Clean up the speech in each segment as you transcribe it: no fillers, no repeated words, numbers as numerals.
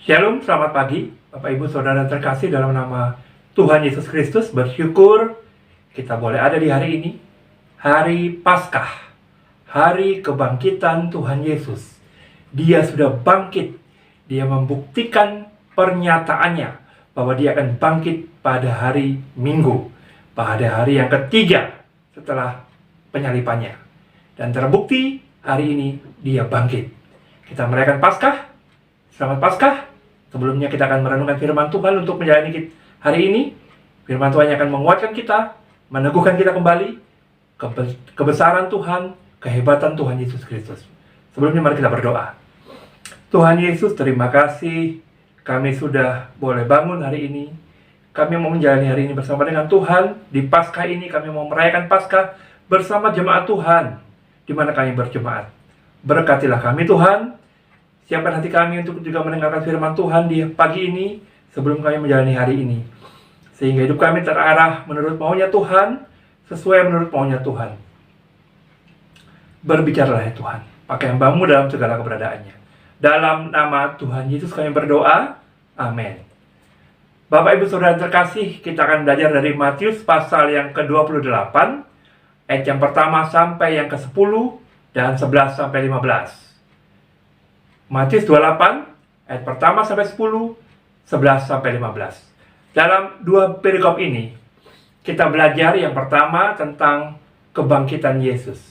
Shalom, selamat pagi Bapak Ibu Saudara terkasih dalam nama Tuhan Yesus Kristus. Bersyukur kita boleh ada di hari ini, hari Paskah, hari kebangkitan Tuhan Yesus. Dia sudah bangkit, dia membuktikan pernyataannya bahwa dia akan bangkit pada hari Minggu, pada hari yang ketiga setelah penyalipannya. Dan terbukti hari ini dia bangkit. Kita merayakan Paskah. Selamat Paskah. Sebelumnya kita akan merenungkan firman Tuhan untuk menjalani hari ini. Firman Tuhan yang akan menguatkan kita, meneguhkan kita kembali, kebesaran Tuhan, kehebatan Tuhan Yesus Kristus. Sebelumnya mari kita berdoa. Tuhan Yesus, terima kasih kami sudah boleh bangun hari ini. Kami mau menjalani hari ini bersama dengan Tuhan. Di Paskah ini kami mau merayakan Paskah bersama jemaat Tuhan, di mana kami berjemaat. Berkatilah kami Tuhan. Siapkan hati kami untuk juga mendengarkan firman Tuhan di pagi ini sebelum kami menjalani hari ini. Sehingga hidup kami terarah menurut maunya Tuhan, sesuai menurut maunya Tuhan. Berbicaralah ya Tuhan, pakai hamba-Mu dalam segala keberadaannya. Dalam nama Tuhan Yesus kami berdoa, amin. Bapak Ibu Saudara terkasih, kita akan belajar dari Matius pasal yang ke-28, ayat yang pertama sampai yang ke-10 dan 11 sampai 15. Matius 28, ayat pertama sampai 10, 11 sampai 15. Dalam dua perikop ini, kita belajar yang pertama tentang kebangkitan Yesus.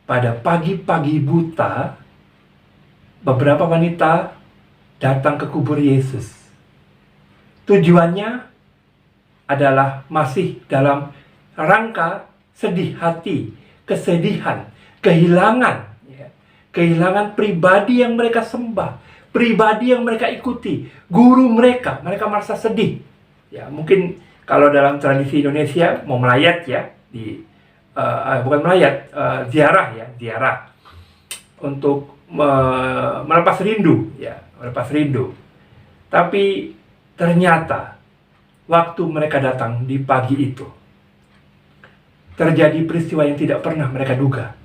Pada pagi-pagi buta, beberapa wanita datang ke kubur Yesus. Tujuannya adalah masih dalam rangka sedih hati, kesedihan, kehilangan pribadi yang mereka sembah, pribadi yang mereka ikuti, guru mereka merasa sedih. Ya, mungkin kalau dalam tradisi Indonesia mau melayat ya, ziarah untuk melepas rindu. Tapi ternyata waktu mereka datang di pagi itu, terjadi peristiwa yang tidak pernah mereka duga.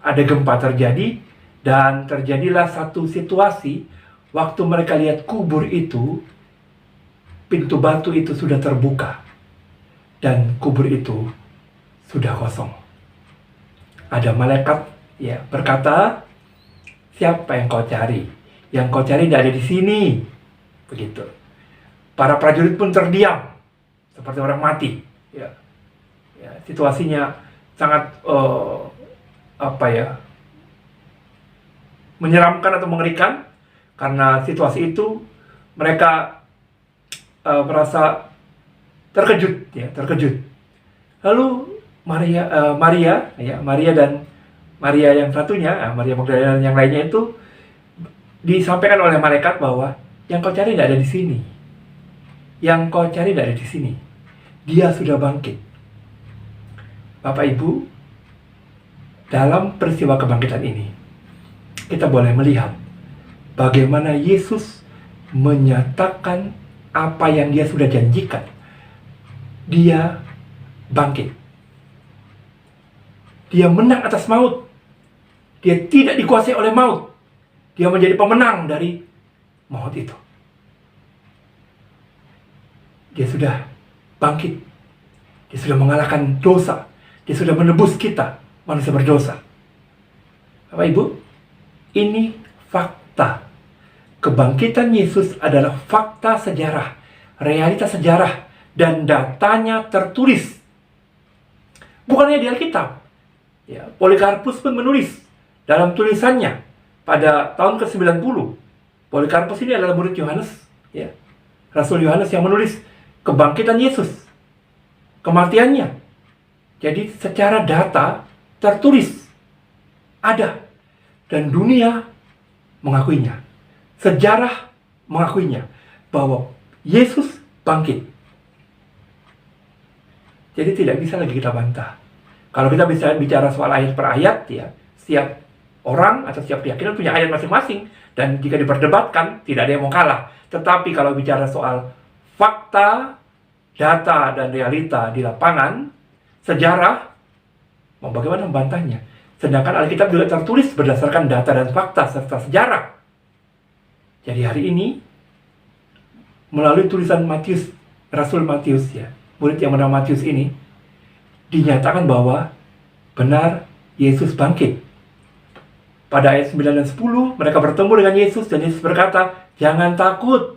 Ada gempa terjadi. Dan terjadilah satu situasi, waktu mereka lihat kubur itu, pintu batu itu sudah terbuka. Dan kubur itu sudah kosong. Ada malaikat berkata, siapa yang kau cari? Yang kau cari tidak ada di sini. Begitu. Para prajurit pun terdiam, seperti orang mati. Situasinya sangat menyeramkan atau mengerikan, karena situasi itu mereka merasa terkejut. Lalu Maria dan Maria yang satunya, Maria Magdalena dan yang lainnya itu disampaikan oleh malaikat bahwa yang kau cari tidak ada di sini. Yang kau cari tidak ada di sini. Dia sudah bangkit. Bapak Ibu, dalam peristiwa kebangkitan ini, kita boleh melihat bagaimana Yesus menyatakan apa yang dia sudah janjikan. Dia bangkit. Dia menang atas maut. Dia tidak dikuasai oleh maut. Dia menjadi pemenang dari maut itu. Dia sudah bangkit. Dia sudah mengalahkan dosa. Dia sudah menebus kita, manusia berdosa. Bapak Ibu, ini fakta. Kebangkitan Yesus adalah fakta sejarah, realitas sejarah, dan datanya tertulis. Bukannya di Alkitab. Polikarpus pun menulis dalam tulisannya pada tahun ke-90. Polikarpus ini adalah murid Yohanes, Rasul Yohanes yang menulis kebangkitan Yesus, kematiannya. Jadi secara data tertulis, ada. Dan dunia mengakuinya. Sejarah mengakuinya. Bahwa Yesus bangkit. Jadi tidak bisa lagi kita bantah. Kalau kita bisa bicara soal ayat per ayat, setiap orang atau setiap keyakinan punya ayat masing-masing. Dan jika diperdebatkan, tidak ada yang mau kalah. Tetapi kalau bicara soal fakta, data, dan realita di lapangan, sejarah, mau bagaimana membantahnya? Sedangkan Alkitab juga tertulis berdasarkan data dan fakta serta sejarah. Jadi hari ini melalui tulisan Matius, Rasul Matius ya, murid yang bernama Matius ini, dinyatakan bahwa benar Yesus bangkit. Pada ayat 9 dan 10, mereka bertemu dengan Yesus dan Yesus berkata, "Jangan takut.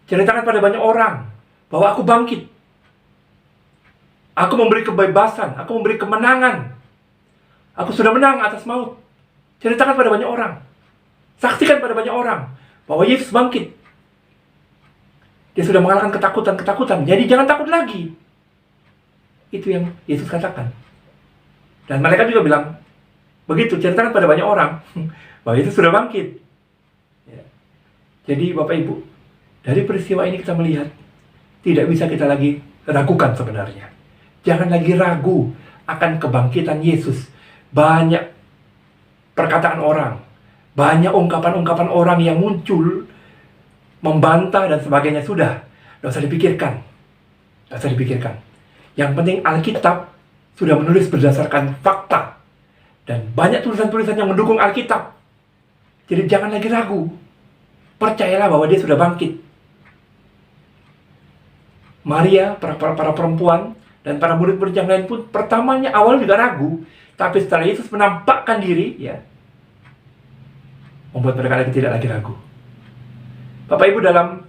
Ceritakan pada banyak orang bahwa aku bangkit. Aku memberi kebebasan, aku memberi kemenangan. Aku sudah menang atas maut. Ceritakan pada banyak orang. Saksikan pada banyak orang bahwa Yesus bangkit. Dia sudah mengalahkan ketakutan-ketakutan. Jadi jangan takut lagi." Itu yang Yesus katakan. Dan mereka juga bilang, begitu, ceritakan pada banyak orang bahwa Yesus sudah bangkit. Ya. Jadi Bapak Ibu, dari peristiwa ini kita melihat, tidak bisa kita lagi ragukan sebenarnya. Jangan lagi ragu akan kebangkitan Yesus. Banyak perkataan orang, banyak ungkapan-ungkapan orang yang muncul, membantah dan sebagainya. Sudah, tidak usah dipikirkan. Tidak usah dipikirkan. Yang penting Alkitab sudah menulis berdasarkan fakta. Dan banyak tulisan-tulisan yang mendukung Alkitab. Jadi jangan lagi ragu. Percayalah bahwa dia sudah bangkit. Maria, para perempuan, dan para murid-murid yang lain pun pertamanya awal juga ragu. Tapi setelah Yesus menampakkan diri, ya, membuat mereka tidak lagi ragu. Bapak Ibu, dalam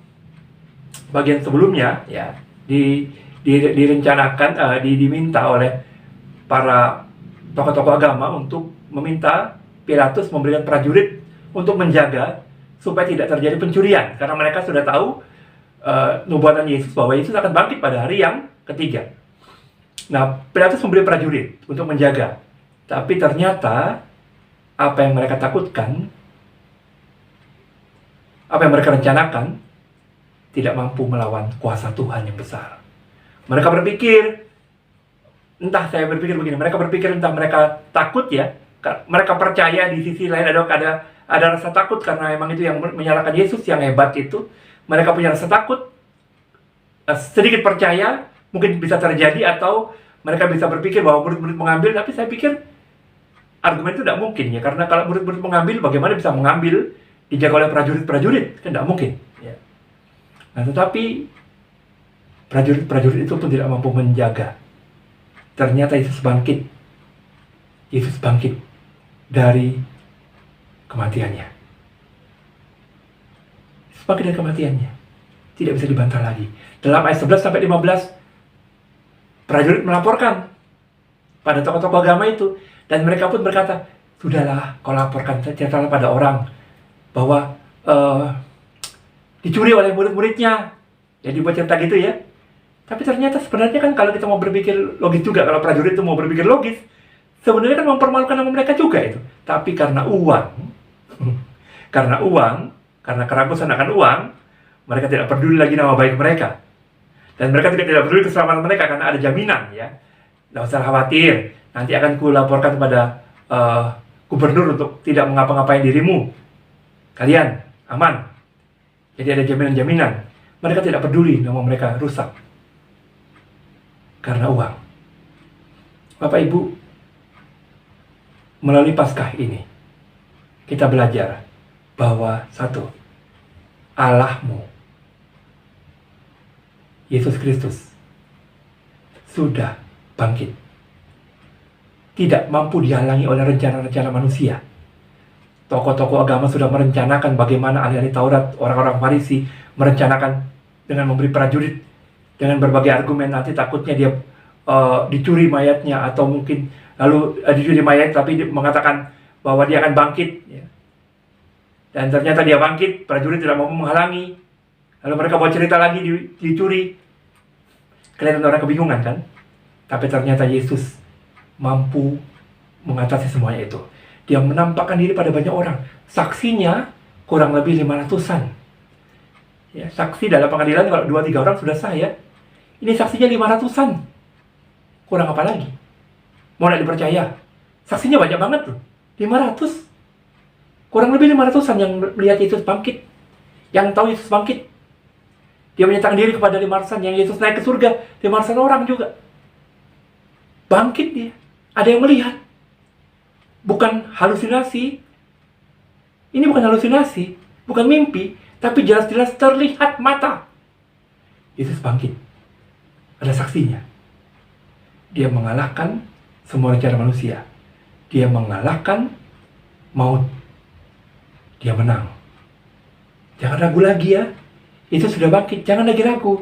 bagian sebelumnya, ya, direncanakan, diminta oleh para tokoh-tokoh agama untuk meminta Pilatus memberikan prajurit untuk menjaga supaya tidak terjadi pencurian, karena mereka sudah tahu nubuatan Yesus bahwa Yesus akan bangkit pada hari yang ketiga. Nah, Pilatus memberi prajurit untuk menjaga, tapi ternyata apa yang mereka takutkan, apa yang mereka rencanakan, tidak mampu melawan kuasa Tuhan yang besar. Mereka berpikir, saya berpikir begini, mereka berpikir entah mereka takut ya, mereka percaya di sisi lain ada rasa takut karena memang itu yang menyalahkan Yesus yang hebat itu. Mereka punya rasa takut, sedikit percaya, mungkin bisa terjadi, atau mereka bisa berpikir bahwa murid-murid mengambil, tapi saya pikir argumen itu tidak mungkin ya, karena kalau murid-murid mengambil, bagaimana bisa mengambil dijaga oleh prajurit-prajurit? Kan tidak mungkin ya. Nah, tetapi prajurit-prajurit itu pun tidak mampu menjaga. Ternyata Yesus bangkit. Yesus bangkit dari kematiannya. Yesus bangkit dari kematiannya. Tidak bisa dibantah lagi. Dalam ayat 11 sampai 15, prajurit melaporkan pada tokoh-tokoh agama itu, dan mereka pun berkata, "Sudahlah, kau laporkan ceritalah pada orang bahwa dicuri oleh murid-muridnya." Jadi buat cerita gitu ya. Tapi ternyata sebenarnya kan kalau kita mau berpikir logis juga, kalau prajurit itu mau berpikir logis, sebenarnya kan mempermalukan nama mereka juga itu. Tapi karena uang, karena keragusan akan uang, mereka tidak peduli lagi nama baik mereka. Dan mereka tidak peduli keselamatan mereka karena ada jaminan ya. Tidak usah khawatir, nanti akan kulaporkan kepada gubernur untuk tidak mengapa-ngapain dirimu. Kalian aman. Jadi ada jaminan-jaminan. Mereka tidak peduli nama mereka rusak karena uang. Bapak Ibu, melalui Paskah ini kita belajar bahwa satu, Allahmu, Yesus Kristus, sudah bangkit. Tidak mampu dihalangi oleh rencana-rencana manusia. Tokoh-tokoh agama sudah merencanakan bagaimana ahli-ahli Taurat, orang-orang Farisi merencanakan dengan memberi prajurit dengan berbagai argumen, nanti takutnya dia dicuri mayatnya, atau mungkin lalu dicuri mayat tapi mengatakan bahwa dia akan bangkit ya. Dan ternyata dia bangkit, prajurit tidak mampu menghalangi. Lalu mereka mau cerita lagi dicuri. Kelihatan orang kebingungan kan? Tapi ternyata Yesus mampu mengatasi semuanya itu. Dia menampakkan diri pada banyak orang. Saksinya kurang lebih 500-an. Ya, saksi dalam pengadilan kalau 2-3 orang sudah sah ya. Ini saksinya 500-an. Kurang apa lagi? Mau tidak dipercaya? Saksinya banyak banget loh. 500. Kurang lebih 500-an yang melihat Yesus bangkit. Yang tahu Yesus bangkit. Dia menyatakan diri kepada 500-an. Yang Yesus naik ke surga, 500-an orang juga. Bangkit dia. Ada yang melihat. Bukan halusinasi. Ini bukan halusinasi. Bukan mimpi. tapi jelas-jelas terlihat mata. Yesus bangkit. Ada saksinya. Dia mengalahkan semua rencana manusia. Dia mengalahkan maut. Dia menang. Jangan ragu lagi ya. Yesus sudah bangkit, jangan lagi ragu.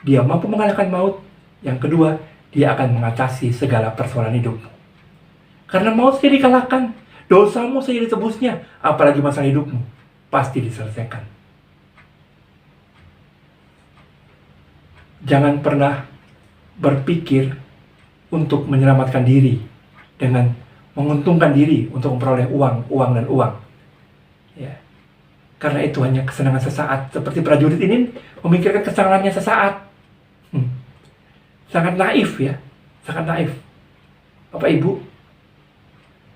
Dia mampu mengalahkan maut. Yang kedua, dia akan mengatasi segala persoalan hidupmu. Karena maut sudah dikalahkan, dosamu saja ditebusnya, apalagi masalah hidupmu pasti diselesaikan. Jangan pernah berpikir untuk menyelamatkan diri dengan menguntungkan diri untuk memperoleh uang dan uang. Ya. Karena itu hanya kesenangan sesaat. Seperti prajurit ini memikirkan kesenangannya sesaat. Sangat naif ya. Sangat naif. Bapak Ibu,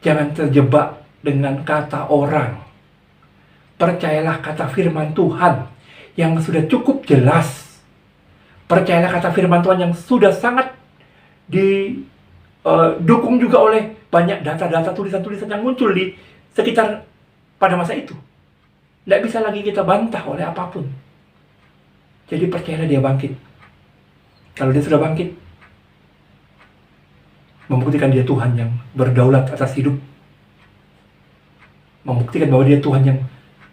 jangan terjebak dengan kata orang. Percayalah kata firman Tuhan yang sudah cukup jelas. Percayalah kata firman Tuhan yang sudah sangat didukung juga oleh banyak data-data, tulisan-tulisan yang muncul di sekitar pada masa itu. Tidak bisa lagi kita bantah oleh apapun. Jadi percayalah dia bangkit. Kalau dia sudah bangkit, membuktikan dia Tuhan yang berdaulat atas hidup. Membuktikan bahwa dia Tuhan yang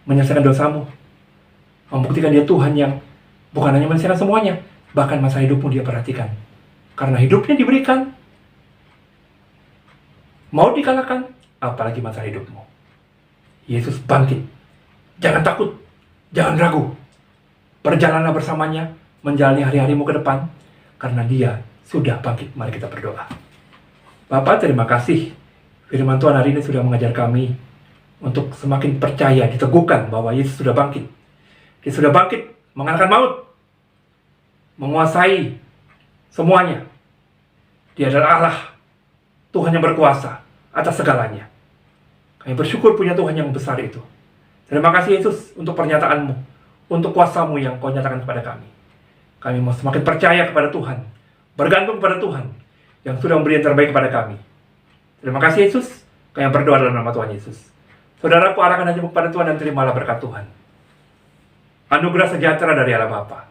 menyelesaikan dosamu. Membuktikan dia Tuhan yang bukan hanya menyelesaikan semuanya, bahkan masa hidupmu dia perhatikan. Karena hidupnya diberikan, mau dikalahkan, apalagi masa hidupmu. Yesus bangkit. Jangan takut, jangan ragu. Berjalanlah bersamanya, menjalani hari-harimu ke depan, karena dia sudah bangkit. Mari kita berdoa. Bapa, terima kasih. Firman Tuhan hari ini sudah mengajar kami untuk semakin percaya, diteguhkan bahwa Yesus sudah bangkit. Dia sudah bangkit, mengalahkan maut, menguasai semuanya. Dia adalah Allah, Tuhan yang berkuasa atas segalanya. Kami bersyukur punya Tuhan yang besar itu. Terima kasih Yesus untuk pernyataan-Mu, untuk kuasa-Mu yang Kau nyatakan kepada kami. Kami mau semakin percaya kepada Tuhan, bergantung kepada Tuhan yang sudah memberi yang terbaik kepada kami. Terima kasih Yesus. Kami berdoa dalam nama Tuhan Yesus. Saudaraku, arahkan hatimu kepada Tuhan dan terimalah berkat Tuhan. Anugerah sejahtera dari Allah Bapa,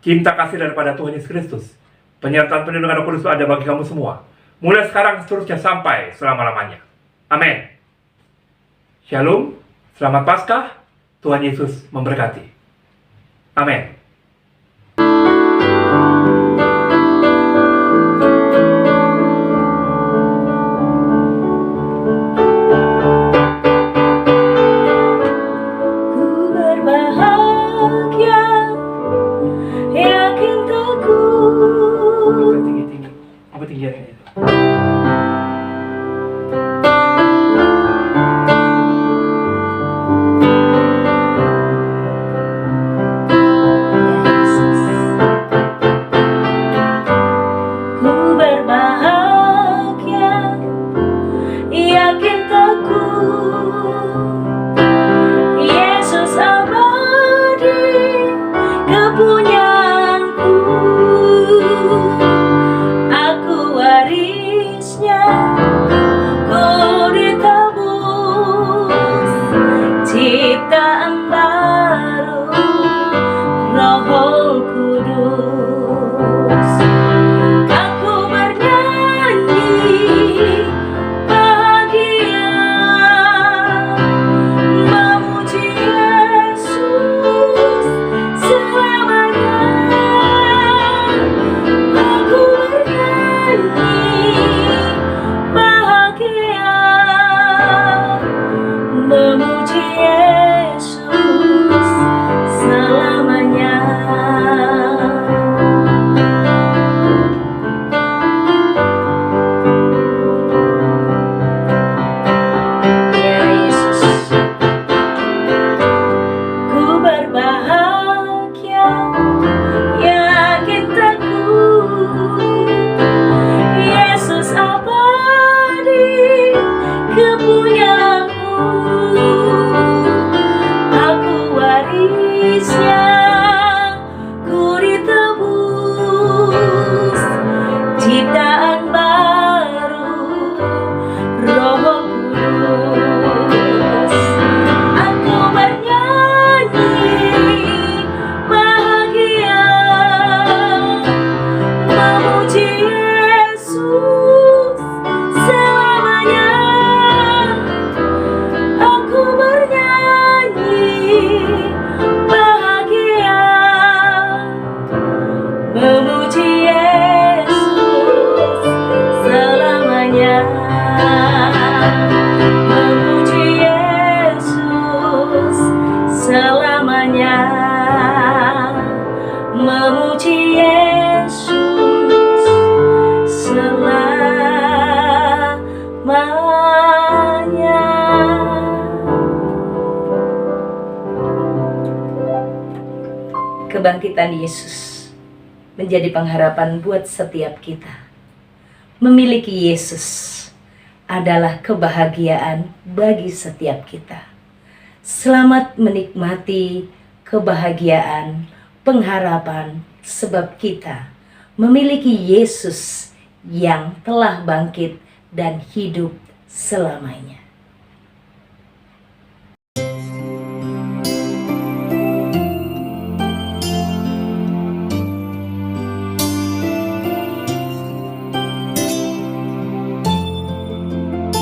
cinta kasih daripada Tuhan Yesus Kristus, penyertaan perlindungan Roh Kudus ada bagi kamu semua, mulai sekarang seterusnya sampai selama-lamanya. Amin. Shalom. Selamat Paskah, Tuhan Yesus memberkati. Amin. Ku berbahagia, yakin teguh. Tinggi-tinggi. Apa tingginya itu? memuji Yesus selamanya, memuji Yesus selamanya, memuji Yesus selamanya. Kebangkitan Yesus menjadi pengharapan buat setiap kita. Memiliki Yesus adalah kebahagiaan bagi setiap kita. Selamat menikmati kebahagiaan, pengharapan, sebab kita memiliki Yesus yang telah bangkit dan hidup selamanya.